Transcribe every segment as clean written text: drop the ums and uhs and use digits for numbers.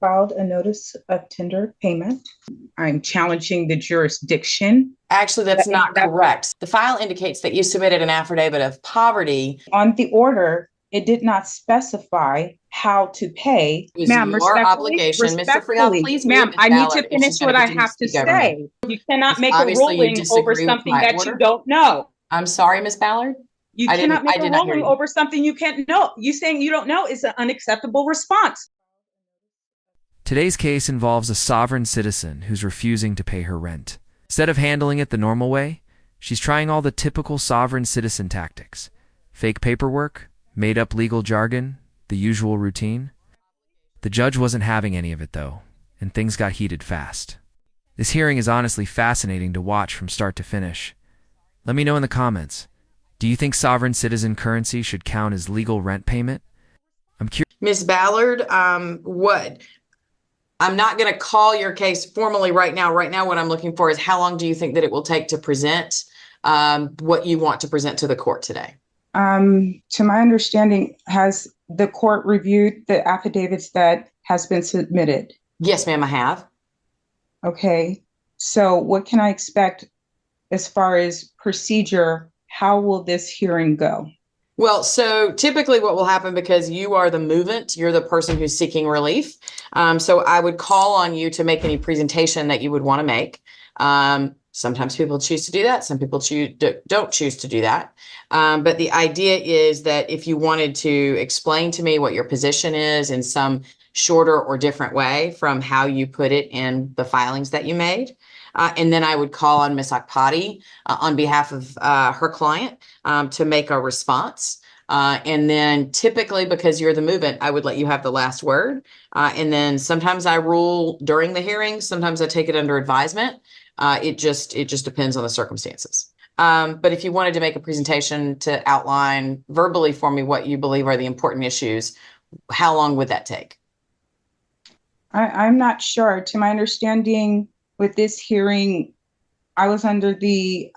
filed a notice of tender payment. I'm challenging the jurisdiction. Actually, that's not That correct. The file indicates that you submitted an affidavit of poverty. on the order, it did not specify how to pay. It was Ma'am, your respectfully, obligation. Mr. Freehold, respectfully, please mute ma'am, Ms. I need to Ballard if finish she's going what to I continue to have to speak over me. say. You cannot make a Obviously, you ruling over disagree with something my that you order. don't know. I'm sorry, Ms. Ballard. You cannot make I a did not hear ruling you. over something you can't know. You saying you don't know is an unacceptable response. Today's case involves a sovereign citizen who's refusing to pay her rent. Instead of handling it the normal way, she's trying all the typical sovereign citizen tactics. Fake paperwork, made-up legal jargon, the usual routine. The judge wasn't having any of it, though, and things got heated fast. This hearing is honestly fascinating to watch from start to finish. Let me know in the comments. Do you think sovereign citizen currency should count as legal rent payment? I'm curious. Ms. Ballard, what? I'm not going to call your case formally right now. Right now, what I'm looking for is how long do you think that it will take to present what you want to present to the court today? To my understanding, has the court reviewed the affidavits that has been submitted? Yes, ma'am, I have. Okay. So what can I expect as far as procedure? How will this hearing go? Well, so typically what will happen, because you are the movant, you're the person who's seeking relief. So I would call on you to make any presentation that you would want to make. Sometimes people choose to do that. Some people don't choose to do that. But the idea is that if you wanted to explain to me what your position is in some shorter or different way from how you put it in the filings that you made, and then I would call on Ms. Akpati on behalf of her client to make a response. And then typically, because you're the movant, I would let you have the last word. And then sometimes I rule during the hearing. Sometimes I take it under advisement. It just depends on the circumstances. But if you wanted to make a presentation to outline verbally for me what you believe are the important issues, how long would that take? I'm not sure. To my understanding, with this hearing, I was under the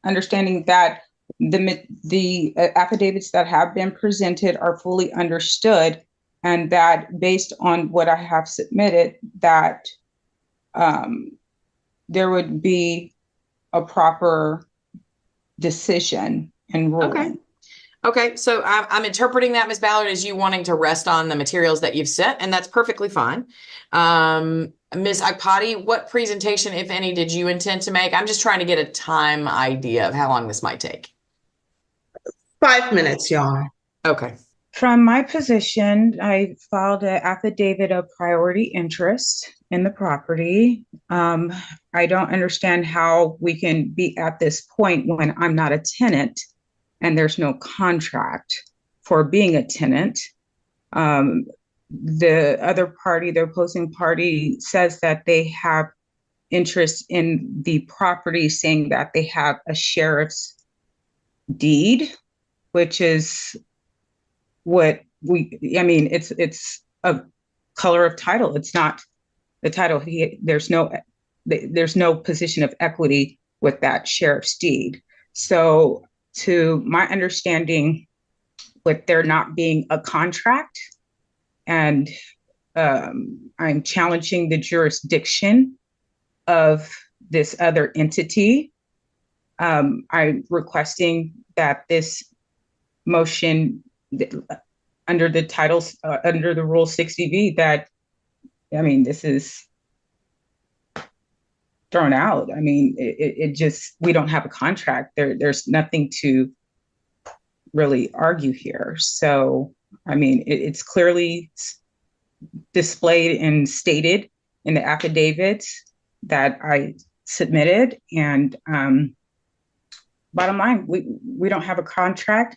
understanding that the affidavits that have been presented are fully understood, and that based on what I have submitted, that there would be a proper decision and ruling. Okay. Okay, so I'm interpreting that, Ms. Ballard, as you wanting to rest on the materials that you've sent, and that's perfectly fine. Ms. Akpati, what presentation, if any, did you intend to make? I'm just trying to get a time idea of how long this might take. 5 minutes, y'all. Okay. From my position, I filed an affidavit of priority interest in the property. I don't understand how we can be at this point when I'm not a tenant and there's no contract for being a tenant. The other party, the opposing party, says that they have interest in the property, saying that they have a sheriff's deed, which is what it's a color of title. It's not the title. There's no position of equity with that sheriff's deed. So to my understanding, with there not being a contract, and I'm challenging the jurisdiction of this other entity, I'm requesting that this motion under the titles, under the Rule 60V, that, this is thrown out. It just, we don't have a contract. There's nothing to really argue here. So, it's clearly displayed and stated in the affidavits that I submitted. And bottom line, we don't have a contract.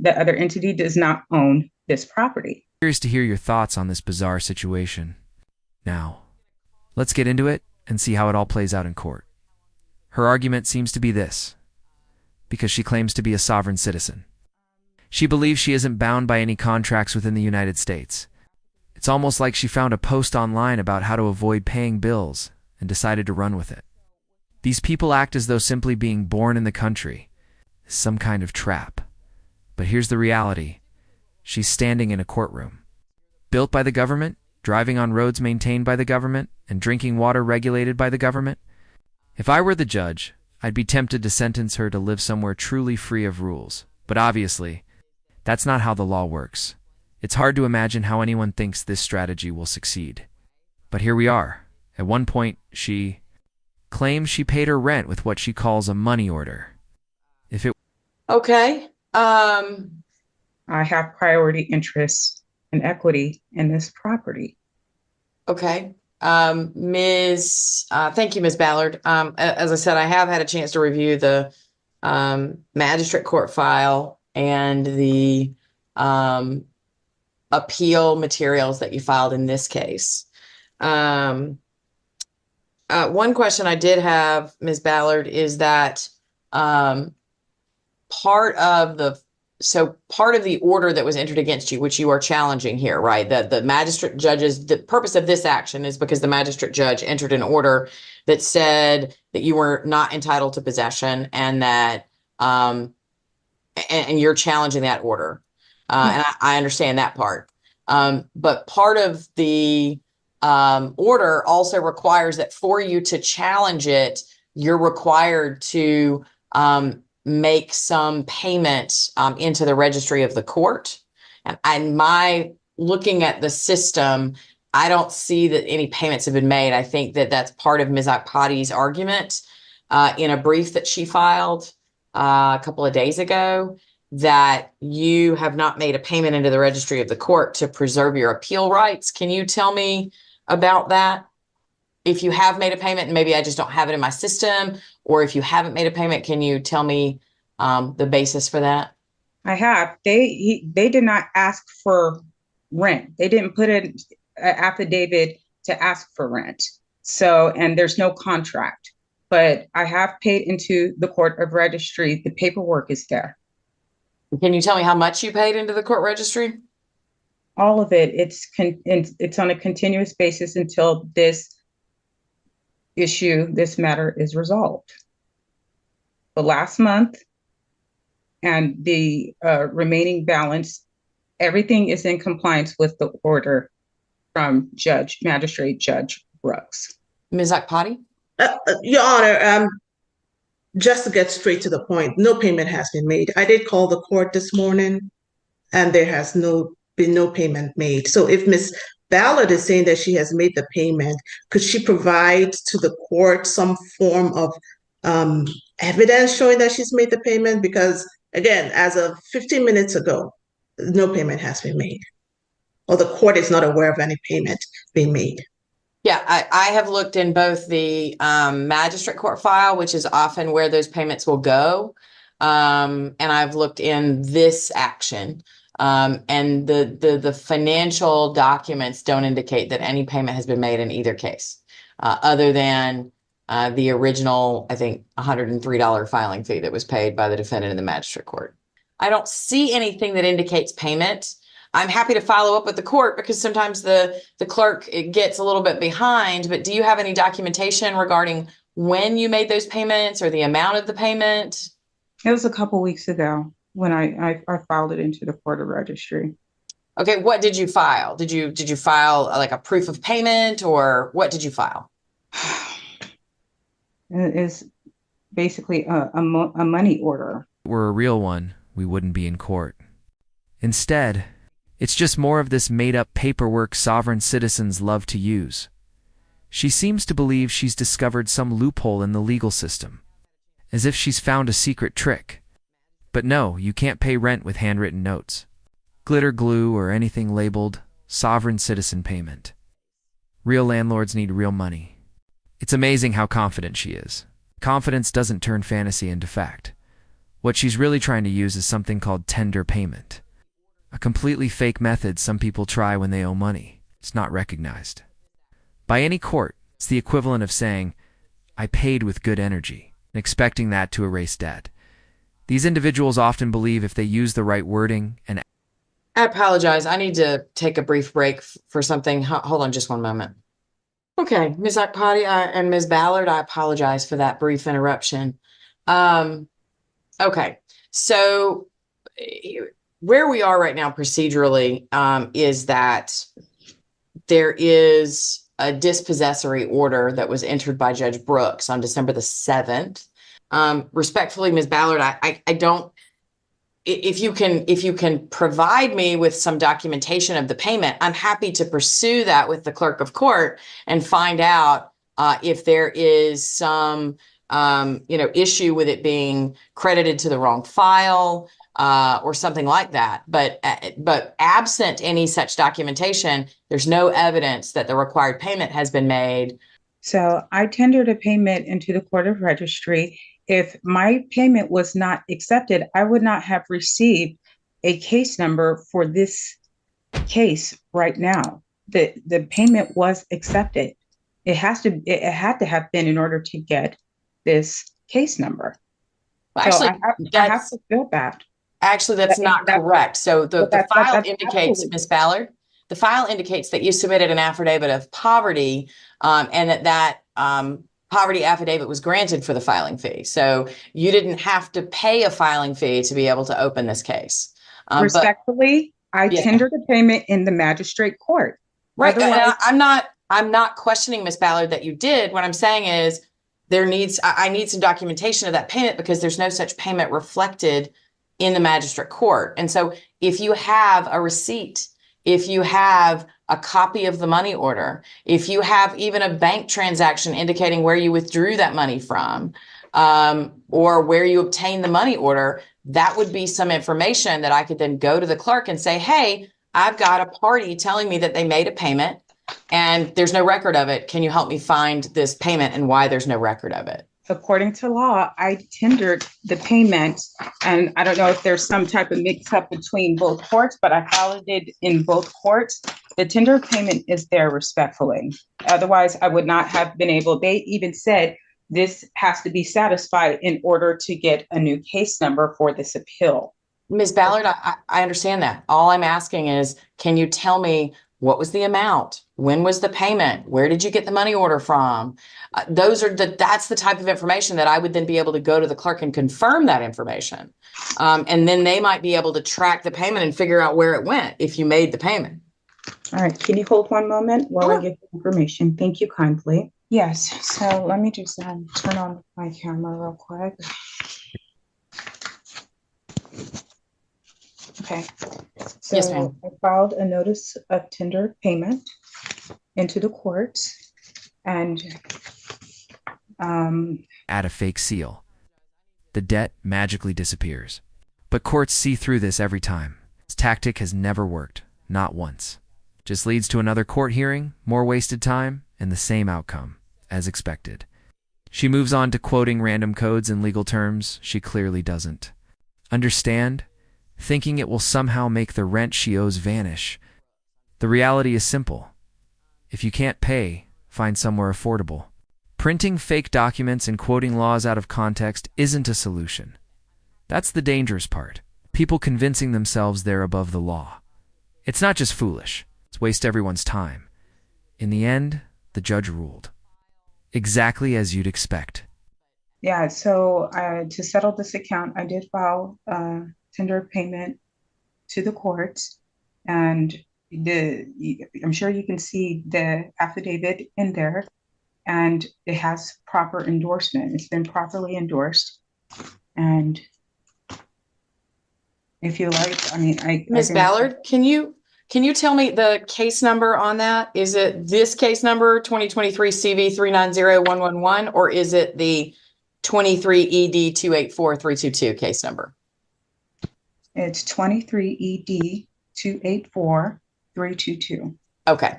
The other entity does not own this property. Curious to hear your thoughts on this bizarre situation. Now, let's get into it and see how it all plays out in court. Her argument seems to be this: because she claims to be a sovereign citizen. She believes she isn't bound by any contracts within the United States. It's almost like she found a post online about how to avoid paying bills and decided to run with it. These people act as though simply being born in the country is some kind of trap. But here's the reality. She's standing in a courtroom, built by the government, driving on roads maintained by the government, and drinking water regulated by the government? If I were the judge, I'd be tempted to sentence her to live somewhere truly free of rules. But obviously, that's not how the law works. It's hard to imagine how anyone thinks this strategy will succeed. But here we are. At one point, she claims she paid her rent with what she calls a money order. If it Okay. I have priority interests and equity in this property. Okay. Thank you, Ms. Ballard. As I said, I have had a chance to review the magistrate court file and the appeal materials that you filed in this case. One question I did have, Ms. Ballard, is that part of the order that was entered against you, which you are challenging here, right? That the magistrate judge's, the purpose of this action is because the magistrate judge entered an order that said that you were not entitled to possession, and that and you're challenging that order. And I understand that part. But part of the order also requires that for you to challenge it, you're required to make some payment into the registry of the court. And my looking at the system, I don't see that any payments have been made. I think that that's part of Ms. Akpati's argument in a brief that she filed a couple of days ago, that you have not made a payment into the registry of the court to preserve your appeal rights. Can you tell me about that? If you have made a payment, and maybe I just don't have it in my system, or if you haven't made a payment, can you tell me the basis for that? I have. They did not ask for rent. They didn't put in an affidavit to ask for rent. So, and there's no contract. But I have paid into the court of registry. The paperwork is there. Can you tell me how much you paid into the court registry? All of it. It's on a continuous basis until this matter is resolved. The last month and the remaining balance, everything is in compliance with the order from Magistrate Judge Brooks. Ms. Akpati? Your Honor, just to get straight to the point, no payment has been made. I did call the court this morning, and there has been no payment made. So if Ms. Ballard is saying that she has made the payment, could she provide to the court some form of evidence showing that she's made the payment? Because again, as of 15 minutes ago, no payment has been made, or the court is not aware of any payment being made. Yeah, I have looked in both the magistrate court file, which is often where those payments will go, and I've looked in this action. And the financial documents don't indicate that any payment has been made in either case, other than the original, I think, $103 filing fee that was paid by the defendant in the magistrate court. I don't see anything that indicates payment. I'm happy to follow up with the court because sometimes the clerk gets a little bit behind, but do you have any documentation regarding when you made those payments or the amount of the payment? It was a couple weeks ago when I filed it into the court of registry. Okay, what did you file? Did you file like a proof of payment, or what did you file? It is basically a money order. If it were a real one, we wouldn't be in court. Instead, it's just more of this made-up paperwork sovereign citizens love to use. She seems to believe she's discovered some loophole in the legal system, as if she's found a secret trick. But no, you can't pay rent with handwritten notes, glitter glue, or anything labeled sovereign citizen payment. Real landlords need real money. It's amazing how confident she is. Confidence doesn't turn fantasy into fact. What she's really trying to use is something called tender payment. A completely fake method some people try when they owe money. It's not recognized by any court. It's the equivalent of saying, "I paid with good energy," and expecting that to erase debt. These individuals often believe if they use the right wording and... I apologize. I need to take a brief break for something. Hold on just one moment. Okay, Ms. Akpati and Ms. Ballard, I apologize for that brief interruption. Okay, so where we are right now procedurally is that there is a dispossessory order that was entered by Judge Brooks on December the 7th. Respectfully, Ms. Ballard, I don't, if you can provide me with some documentation of the payment, I'm happy to pursue that with the clerk of court and find out if there is some issue with it being credited to the wrong file or something like that. But absent any such documentation, there's no evidence that the required payment has been made. So I tendered a payment into the Court of Registry. If my payment was not accepted, I would not have received a case number for this case right now. The payment was accepted. It had to have been in order to get this case number. Actually, so I have to feel bad. Actually, that's not correct. So the file indicates, absolutely. Ms. Ballard, the file indicates that you submitted an affidavit of poverty, and that poverty affidavit was granted for the filing fee. So you didn't have to pay a filing fee to be able to open this case. Respectfully, I tendered a payment in the magistrate court. Right. I'm not questioning, Ms. Ballard, that you did. What I'm saying is I need some documentation of that payment, because there's no such payment reflected in the magistrate court. And so if you have a receipt, if you have a copy of the money order, if you have even a bank transaction indicating where you withdrew that money from, or where you obtained the money order, that would be some information that I could then go to the clerk and say, hey, I've got a party telling me that they made a payment and there's no record of it. Can you help me find this payment and why there's no record of it? According to law, I tendered the payment, and I don't know if there's some type of mix up between both courts, but I filed it in both courts. The tender payment is there, respectfully. Otherwise, I would not have been able. They even said this has to be satisfied in order to get a new case number for this appeal. Ms. Ballard, I understand that. All I'm asking is, can you tell me what was the amount? When was the payment? Where did you get the money order from? That's the type of information that I would then be able to go to the clerk and confirm that information. And then they might be able to track the payment and figure out where it went if you made the payment. All right. Can you hold one moment while I get the information? Thank you kindly. Yes. So let me just turn on my camera real quick. Okay. So yes, ma'am. I filed a notice of tender payment into the courts, and add a fake seal. The debt magically disappears. But courts see through this every time. This tactic has never worked, not once. Just leads to another court hearing, more wasted time, and the same outcome, as expected. She moves on to quoting random codes and legal terms she clearly doesn't understand, thinking it will somehow make the rent she owes vanish. The reality is simple. If you can't pay, find somewhere affordable. Printing fake documents and quoting laws out of context isn't a solution. That's the dangerous part. People convincing themselves they're above the law. It's not just foolish. It's waste everyone's time. In the end, the judge ruled. Exactly as you'd expect. Yeah, so to settle this account, I did file tender payment to the courts, and I'm sure you can see the affidavit in there, and it has proper endorsement. It's been properly endorsed. And if you like, I mean, Ms. Ballard, can you tell me the case number on that? Is it this case number 2023 CV 390-111, or is it the 23 ED 284322 case number? It's 23 ED 284322. Okay.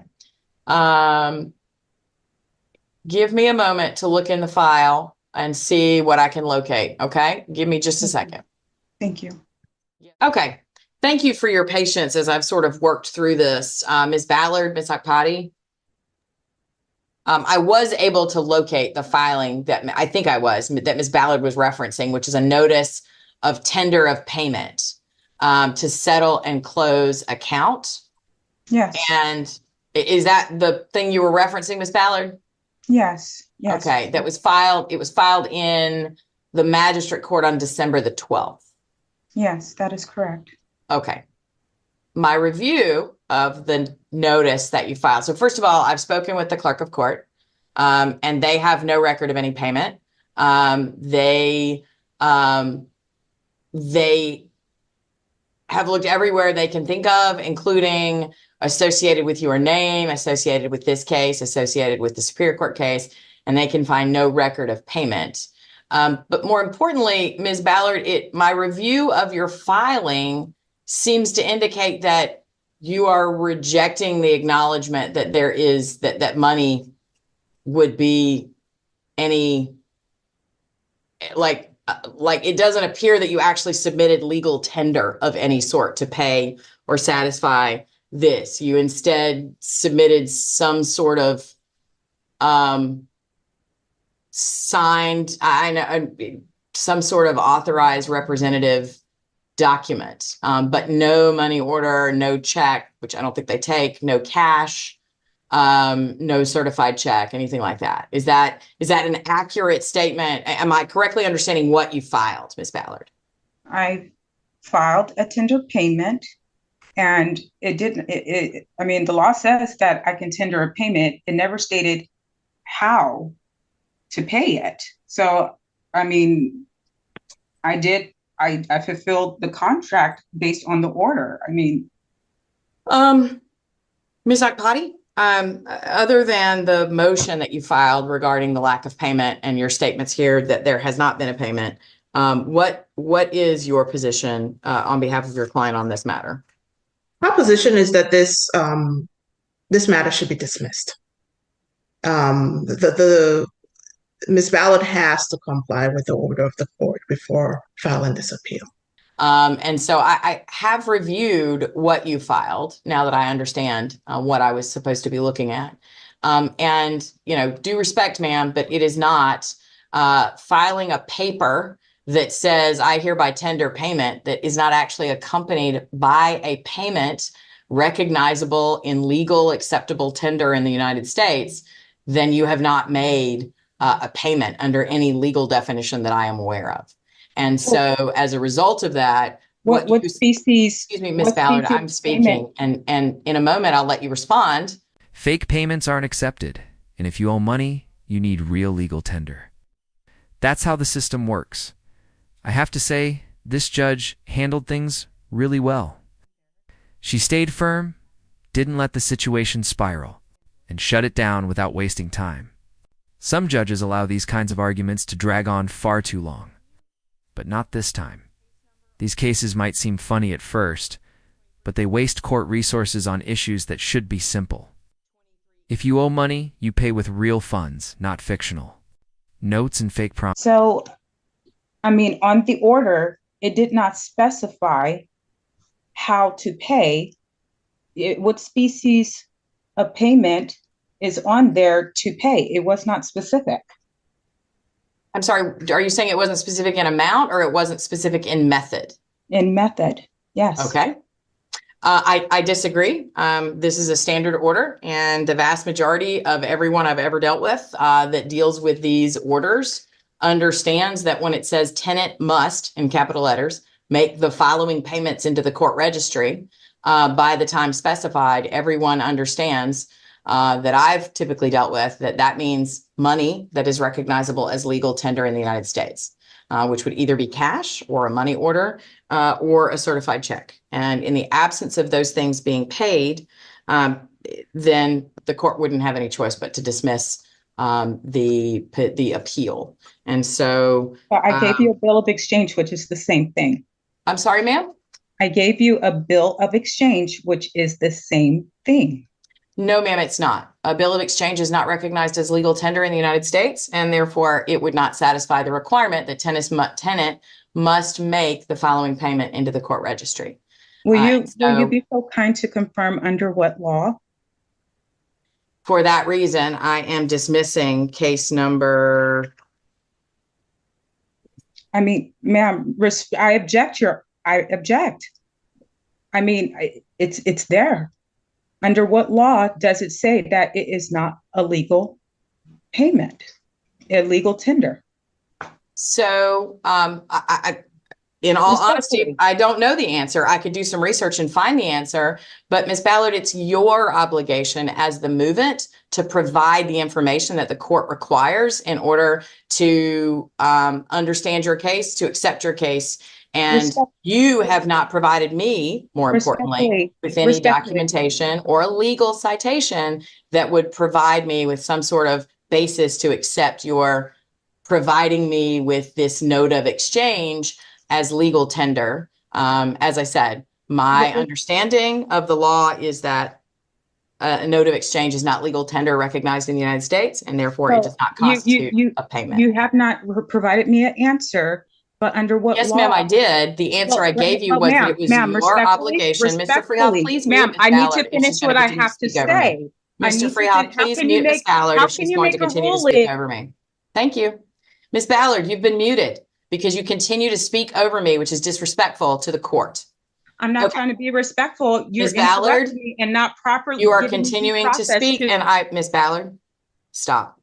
Give me a moment to look in the file and see what I can locate. Okay. Give me just a second. Thank you. Okay. Thank you for your patience as I've sort of worked through this. Ms. Ballard, Ms. Akpati. I was able to locate the filing that that Ms. Ballard was referencing, which is a notice of tender of payment to settle and close account. Yes. And is that the thing you were referencing, Ms. Ballard? Yes. Yes. Okay. That was filed. It was filed in the magistrate court on December the 12th. Yes, that is correct. Okay. My review of the notice that you filed. So first of all, I've spoken with the clerk of court, and they have no record of any payment. They have looked everywhere they can think of, including associated with your name, associated with this case, associated with the Superior Court case, and they can find no record of payment. But more importantly, Ms. Ballard, my review of your filing seems to indicate that you are rejecting the acknowledgement that there is that money would be any like it doesn't appear that you actually submitted legal tender of any sort to pay or satisfy this. You instead submitted some sort of signed, some sort of authorized representative document, but no money order, no check, which I don't think they take, no cash, no certified check, anything like that. Is that an accurate statement? Am I correctly understanding what you filed, Ms. Ballard? I filed a tender payment, and it didn't, I mean, the law says that I can tender a payment. It never stated how to pay it. So, I mean, I fulfilled the contract based on the order. I mean, Ms. Akpati, other than the motion that you filed regarding the lack of payment and your statements here that there has not been a payment, what is your position on behalf of your client on this matter? My position is that this matter should be dismissed. The Ms. Ballard has to comply with the order of the court before filing this appeal. And so I have reviewed what you filed now that I understand what I was supposed to be looking at. And, due respect, ma'am, but it is not filing a paper that says I hereby tender payment that is not actually accompanied by a payment recognizable in legal acceptable tender in the United States. Then you have not made a payment under any legal definition that I am aware of. And so as a result of that, what species? Excuse me, Ms. Ballard, I'm speaking, and in a moment, I'll let you respond. Fake payments aren't accepted, and if you owe money, you need real legal tender. That's how the system works. I have to say, this judge handled things really well. She stayed firm, didn't let the situation spiral, and shut it down without wasting time. Some judges allow these kinds of arguments to drag on far too long, but not this time. These cases might seem funny at first, but they waste court resources on issues that should be simple. If you owe money, you pay with real funds, not fictional. Notes and fake promises. So, I mean, on the order, it did not specify how to pay. What species of payment is on there to pay? It was not specific. I'm sorry, are you saying it wasn't specific in amount or it wasn't specific in method? In method, yes. Okay. I disagree. This is a standard order, and the vast majority of everyone I've ever dealt with that deals with these orders understands that when it says tenant must, in capital letters, make the following payments into the court registry by the time specified, everyone understands that I've typically dealt with that means money that is recognizable as legal tender in the United States, which would either be cash or a money order or a certified check. And in the absence of those things being paid, then the court wouldn't have any choice but to dismiss the appeal. And so I gave you a bill of exchange, which is the same thing. I'm sorry, ma'am? I gave you a bill of exchange, which is the same thing. No, ma'am, it's not. A bill of exchange is not recognized as legal tender in the United States, and therefore it would not satisfy the requirement that tenant must make the following payment into the court registry. Will you be so kind to confirm under what law? For that reason, I am dismissing case number. I mean, ma'am, I object. I object. I mean, it's there. Under what law does it say that it is not a legal payment, a legal tender? So In all honesty, Respectfully. I don't know the answer. I could do some research and find the answer, but Ms. Ballard, it's your obligation as the movant to provide the information that the court requires in order to understand your case, to accept your case. And Respect- you have not provided me, more importantly, Respectfully. with any Respectfully. documentation or a legal citation that would provide me with some sort of basis to accept your providing me with this note of exchange as legal tender. As I said, my understanding of the law is that a note of exchange is not legal tender recognized in the United States, and therefore it does not constitute a payment. You have not provided me an answer, but under what law? Yes, ma'am, I did. The answer I gave you was that it was your obligation. Mr. Freehoff, please mute Ms. Ma'am, I need Ballard to if finish she's going what to I continue have to speak over me. say. Mr. Freehoff, please mute Ms. Ballard if she's going to continue to speak over me. Thank you. Ms. Ballard, you've been muted because you continue to speak over me, which is disrespectful to the court. I'm not trying to be respectful. You're Ms. Ballard, interrupting me and not properly. you are giving me due continuing to process speak, and Ms. Ballard, stop.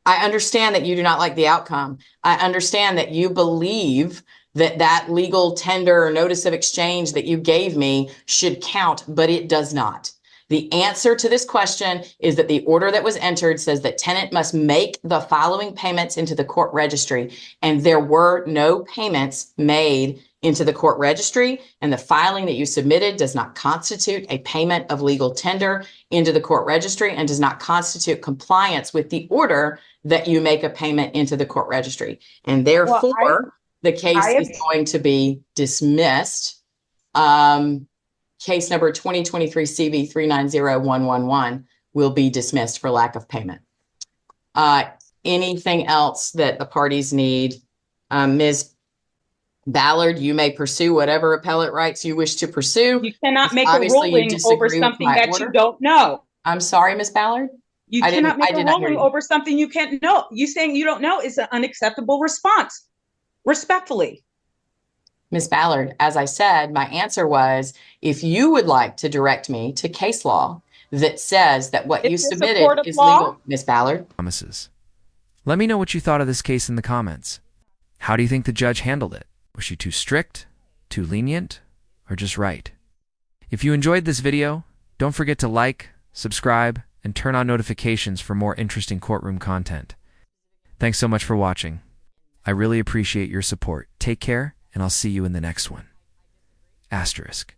I understand that you do not like the outcome. I understand that you believe that that legal tender or notice of exchange that you gave me should count, but it does not. The answer to this question is that the order that was entered says that tenant must make the following payments into the court registry, and there were no payments made into the court registry, and the filing that you submitted does not constitute a payment of legal tender into the court registry and does not constitute compliance with the order that you make a payment into the court registry. And therefore, the case is going to be dismissed. Case number 2023 CV 390111 will be dismissed for lack of payment. Anything else that the parties need? Ms. Ballard, you may pursue whatever appellate rights you wish to pursue. You cannot make a ruling over something that you don't know. I'm sorry, Ms. Ballard. You cannot make a ruling over something you can't know. You saying you don't know is an unacceptable response. Respectfully. Ms. Ballard, as I said, my answer was, if you would like to direct me to case law that says that what you submitted is legal, Ms. Ballard. Promises. Let me know what you thought of this case in the comments. How do you think the judge handled it? Was she too strict, too lenient, or just right? If you enjoyed this video, don't forget to like, subscribe, and turn on notifications for more interesting courtroom content. Thanks so much for watching. I really appreciate your support. Take care, and I'll see you in the next one. Asterisk.